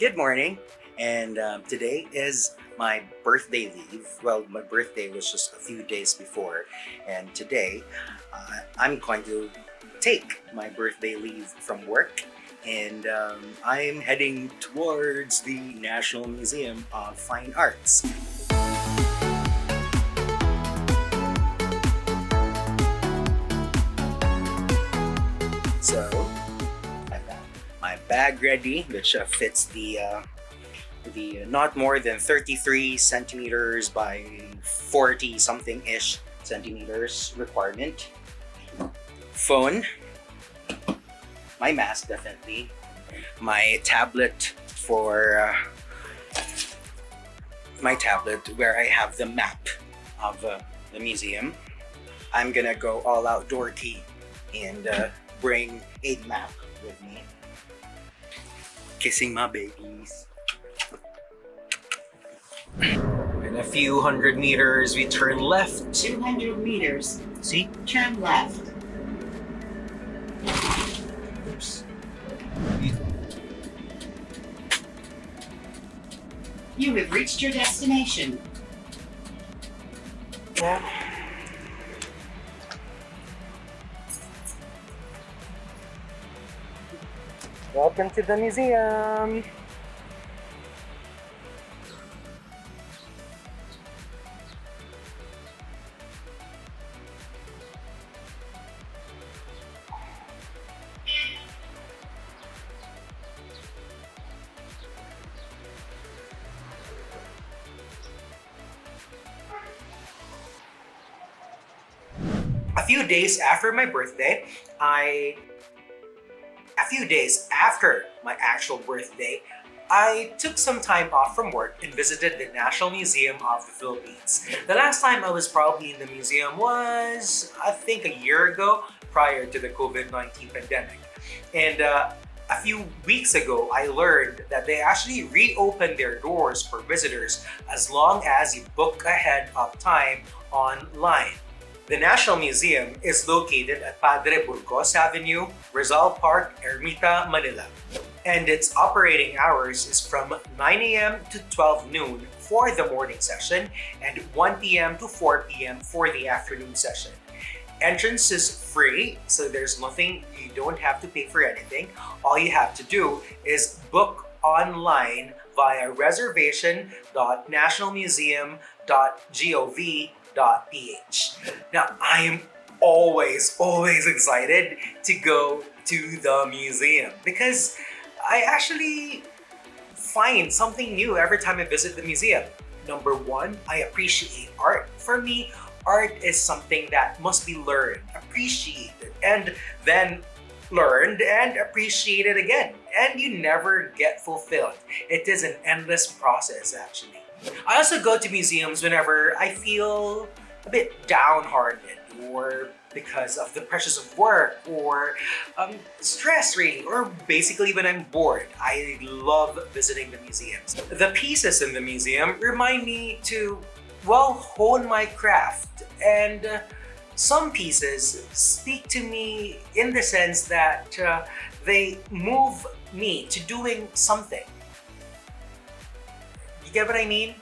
Good morning, and today is my birthday leave. Well, my birthday was just a few days before, and today I'm going to take my birthday leave from work, and I'm heading towards the National Museum of Fine Arts. So I've got my bag ready, which fits the not more than 33 centimeters by 40 something ish centimeters requirement. Phone, my mask definitely, my tablet where I have the map of the museum. I'm gonna go all outdoorsy and bring a map with me. Kissing my babies. In a few hundred meters, we turn left. 200 meters, See? turn left. Oops. You have reached your destination. Welcome to the museum. A few days after my birthday, my actual birthday, I took some time off from work and visited the National Museum of the Philippines. The last time I was probably in the museum was, I think, a year ago, prior to the COVID-19 pandemic. And a few weeks ago, I learned that they actually reopened their doors for visitors as long as you book ahead of time online. The National Museum is located at Padre Burgos Avenue, Rizal Park, Ermita, Manila. And its operating hours is from 9 a.m. to 12 noon for the morning session and 1 p.m. to 4 p.m. for the afternoon session. Entrance is free, so there's nothing, you don't have to pay for anything. All you have to do is book online via reservation.nationalmuseum.gov.ph. Now, I am always excited to go to the museum because I actually find something new every time I visit the museum. Number one, I appreciate art. For me, art is something that must be learned, appreciated, and then learned and appreciated again. And you never get fulfilled. It is an endless process, actually. I also go to museums whenever I feel a bit downhearted or because of the pressures of work or stress really, or basically when I'm bored. I love visiting the museums. The pieces in the museum remind me to, well, hone my craft, and some pieces speak to me in the sense that they move me to doing something. You get what I mean?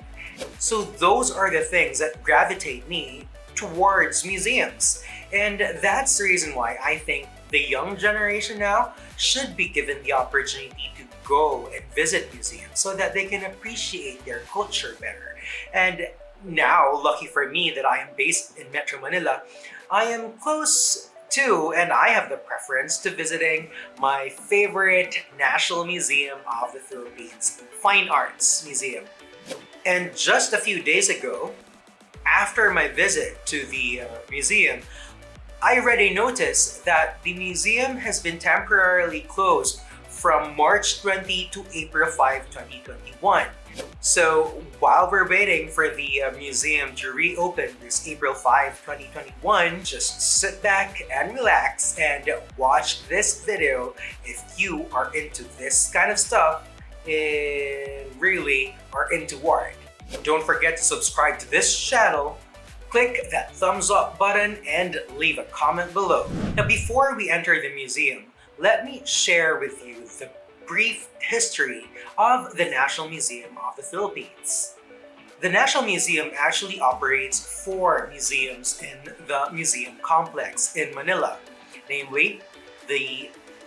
So those are the things that gravitate me towards museums. And that's the reason why I think the young generation now should be given the opportunity to go and visit museums so that they can appreciate their culture better. And now, lucky for me that I am based in Metro Manila, I am close to, and I have the preference to visiting my favorite National Museum of the Philippines, Fine Arts Museum. And just a few days ago, after my visit to the museum, I read a notice that the museum has been temporarily closed from March 20 to April 5, 2021. So while we're waiting for the museum to reopen this April 5, 2021, just sit back and relax and watch this video if you are into this kind of stuff and really are into art. Don't forget to subscribe to this channel, click that thumbs up button, and leave a comment below. Now, before we enter the museum, let me share with you the brief history of the National Museum of the Philippines. The National Museum actually operates 4 museums in the museum complex in Manila, namely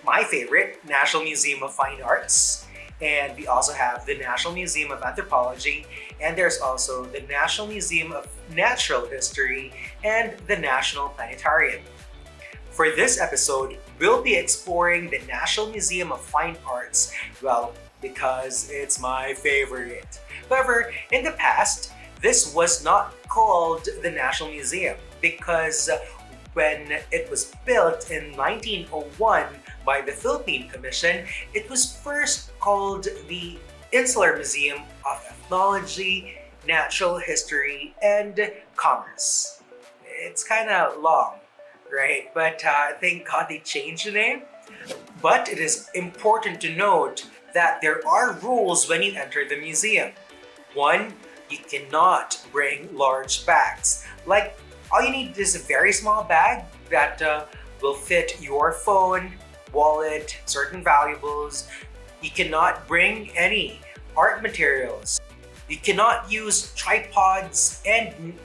my favorite, National Museum of Fine Arts, and we also have the National Museum of Anthropology, and there's also the National Museum of Natural History and the National Planetarium. For this episode, we'll be exploring the National Museum of Fine Arts, well, because it's my favorite. However, in the past, this was not called the National Museum because when it was built in 1901 by the Philippine Commission, it was first called the Insular Museum of Ethnology, Natural History, and Commerce. It's kind of long, right? But thank God they changed the name. But it is important to note that there are rules when you enter the museum. One, you cannot bring large bags. Like, all you need is a very small bag that will fit your phone, wallet, certain valuables. You cannot bring any art materials. You cannot use tripods and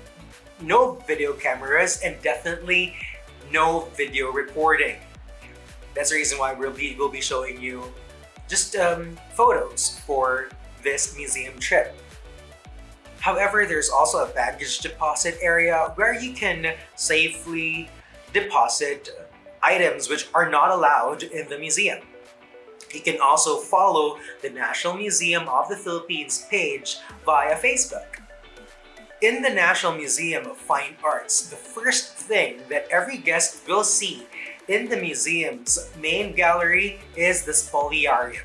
no video cameras, and definitely no video recording. That's the reason why we'll be showing you just photos for this museum trip. However, there's also a baggage deposit area where you can safely deposit items which are not allowed in the museum. You can also follow the National Museum of the Philippines page via Facebook. In the National Museum of Fine Arts, the first thing that every guest will see in the museum's main gallery is the Poliarium.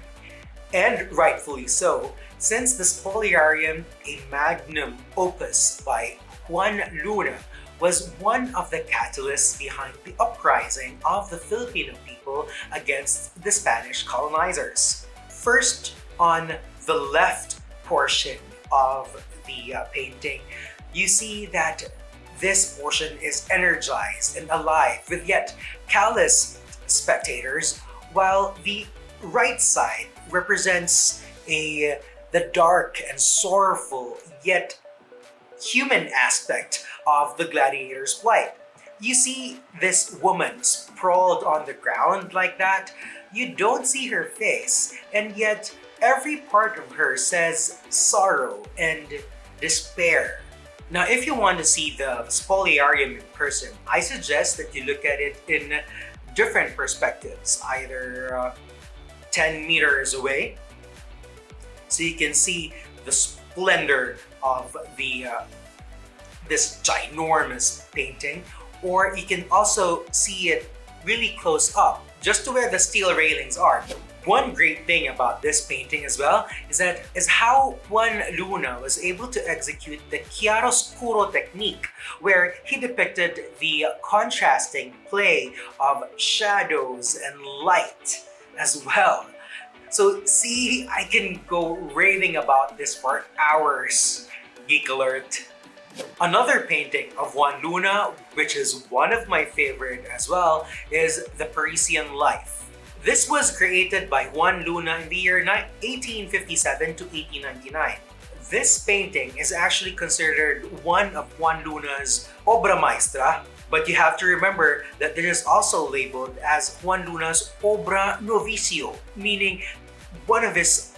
And rightfully so, since the Poliarium, a magnum opus by Juan Luna, was one of the catalysts behind the uprising of the Filipino people against the Spanish colonizers. First, on the left portion of the painting, you see that this portion is energized and alive with yet callous spectators, while the right side represents the dark and sorrowful yet human aspect of the gladiator's plight. You see this woman sprawled on the ground like that. You don't see her face, and yet every part of her says sorrow and despair. Now, if you want to see the Poliarium in person, I suggest that you look at it in different perspectives, either 10 meters away, so you can see the splendor of this ginormous painting, or you can also see it really close up, just to where the steel railings are. One great thing about this painting as well is how Juan Luna was able to execute the chiaroscuro technique, where he depicted the contrasting play of shadows and light as well. So see, I can go raving about this for hours. Geek alert. Another painting of Juan Luna, which is one of my favorite as well, is the Parisian Life. This was created by Juan Luna in the year 1857 to 1899. This painting is actually considered one of Juan Luna's obra maestra, but you have to remember that it is also labeled as Juan Luna's obra novicio, meaning one of his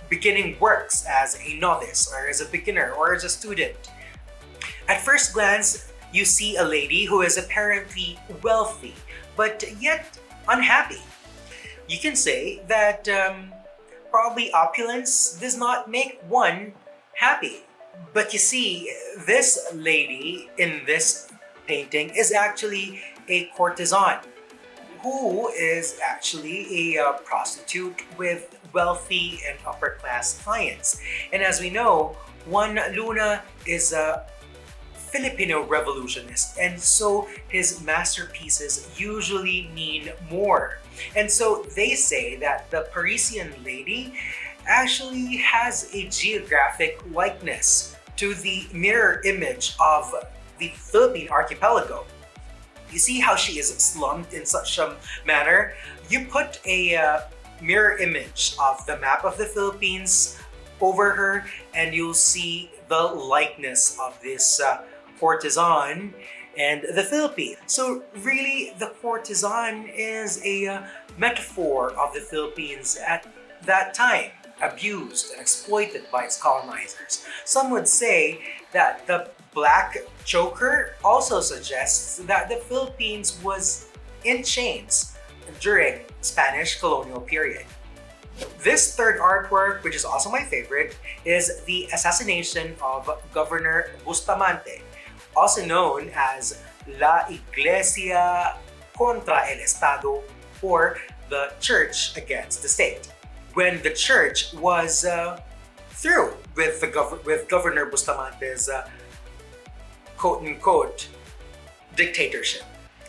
beginning works as a novice or as a beginner or as a student. At first glance, you see a lady who is apparently wealthy, but yet unhappy. You can say that probably opulence does not make one happy. But you see, this lady in this painting is actually a courtesan who is actually a prostitute with wealthy and upper class clients. And as we know, Juan Luna is a Filipino revolutionist, and so his masterpieces usually mean more. And so they say that the Parisian lady actually has a geographic likeness to the mirror image of the Philippine archipelago. You see how she is slumped in such a manner? You put a mirror image of the map of the Philippines over her, and you'll see the likeness of this courtesan and the Philippines. So really, the courtesan is a metaphor of the Philippines at that time, abused and exploited by its colonizers. Some would say that the black choker also suggests that the Philippines was in chains during Spanish colonial period. This third artwork, which is also my favorite, is the assassination of Governor Bustamante, also known as La Iglesia contra el Estado, or the Church against the State. When the Church was through with Governor Bustamante's quote-unquote dictatorship.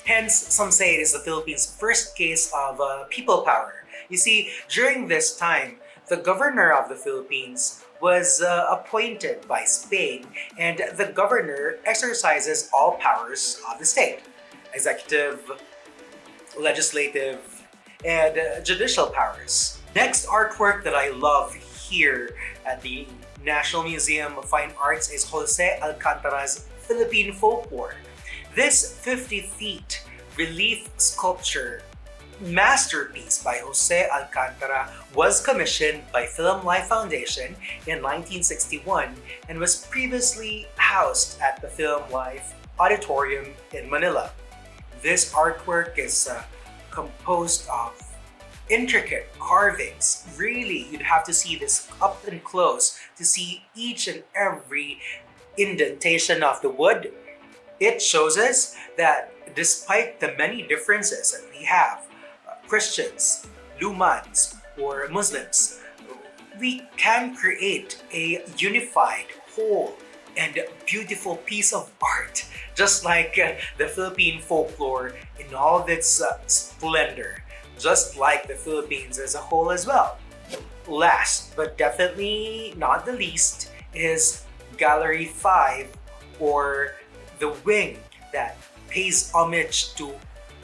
Hence, some say it is the Philippines' first case of people power. You see, during this time, the governor of the Philippines was appointed by Spain, and the governor exercises all powers of the state: executive, legislative, and judicial powers. Next artwork that I love here at the National Museum of Fine Arts is Jose Alcatraz Philippine Folklore. This 50 feet relief sculpture masterpiece by Jose Alcantara was commissioned by Film Life Foundation in 1961 and was previously housed at the Film Life Auditorium in Manila. This artwork is composed of intricate carvings. Really, you'd have to see this up and close to see each and every indentation of the wood. It shows us that despite the many differences that we have, Christians, Lumans, or Muslims, we can create a unified, whole, and beautiful piece of art, just like the Philippine folklore in all of its splendor, just like the Philippines as a whole as well. Last but definitely not the least is Gallery 5, or the wing that pays homage to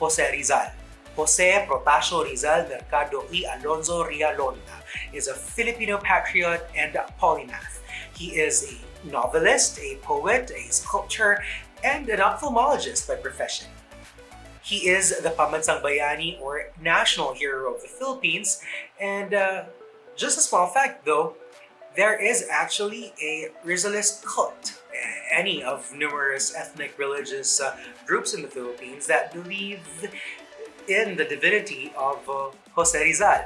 Jose Rizal. Jose Protasio Rizal Mercado y Alonso Rialonda is a Filipino patriot and polymath. He is a novelist, a poet, a sculptor, and an ophthalmologist by profession. He is the Pambansang Bayani, or national hero of the Philippines, and just a small fact though, there is actually a Rizalist cult, any of numerous ethnic religious groups in the Philippines that believe in the divinity of Jose Rizal,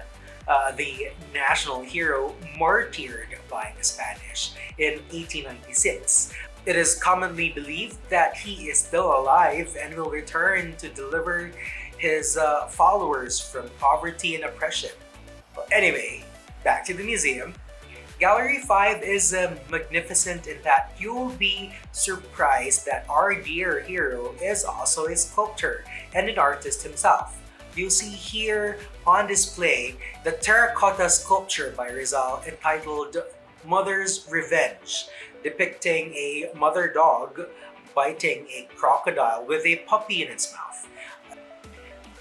the national hero martyred by the Spanish in 1896. It is commonly believed that he is still alive and will return to deliver his followers from poverty and oppression. But anyway, back to the museum. Gallery 5 is magnificent in that you'll be surprised that our dear hero is also a sculptor and an artist himself. You'll see here on display the terracotta sculpture by Rizal entitled Mother's Revenge, depicting a mother dog biting a crocodile with a puppy in its mouth.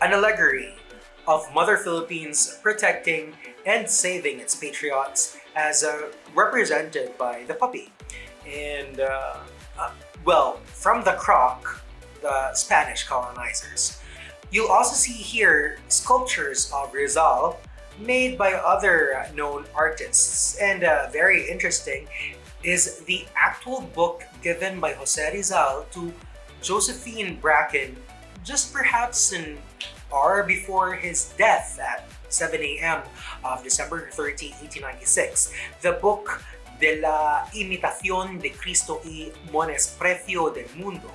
An allegory of Mother Philippines protecting and saving its patriots, as represented by the puppy. And, from the croc, the Spanish colonizers. You'll also see here sculptures of Rizal made by other known artists. And very interesting is the actual book given by Jose Rizal to Josephine Bracken just perhaps an hour before his death at 7 a.m. of December 30, 1896. The book De la Imitación de Cristo y Monesprecio del Mundo,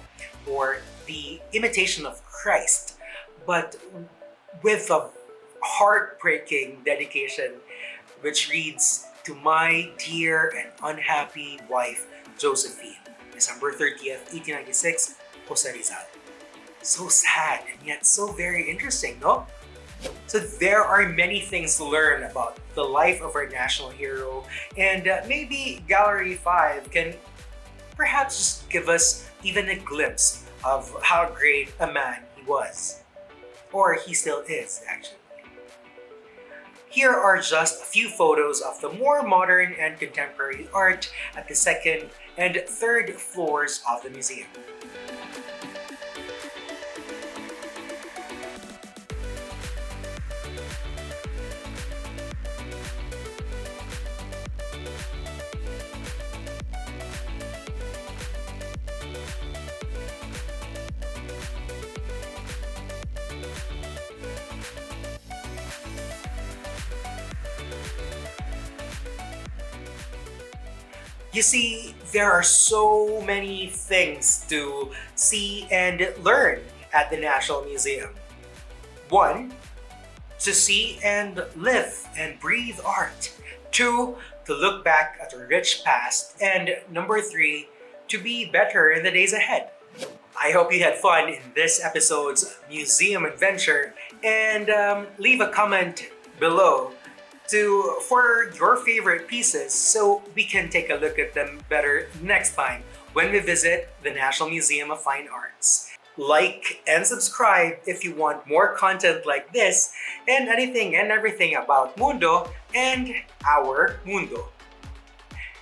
or The Imitation of Christ, but with a heartbreaking dedication which reads, "To my dear and unhappy wife, Josephine, December 30th, 1896, Jose Rizal." So sad and yet so very interesting, no? So there are many things to learn about the life of our national hero, and maybe Gallery 5 can perhaps just give us even a glimpse of how great a man he was. Or he still is, actually. Here are just a few photos of the more modern and contemporary art at the second and third floors of the museum. You see, there are so many things to see and learn at the National Museum. One, to see and live and breathe art. Two, to look back at a rich past. And number three, to be better in the days ahead. I hope you had fun in this episode's museum adventure, and leave a comment below for your favorite pieces so we can take a look at them better next time when we visit the National Museum of Fine Arts. Like and subscribe if you want more content like this and anything and everything about Mundo and our Mundo.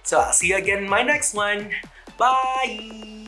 So I'll see you again in my next one. Bye!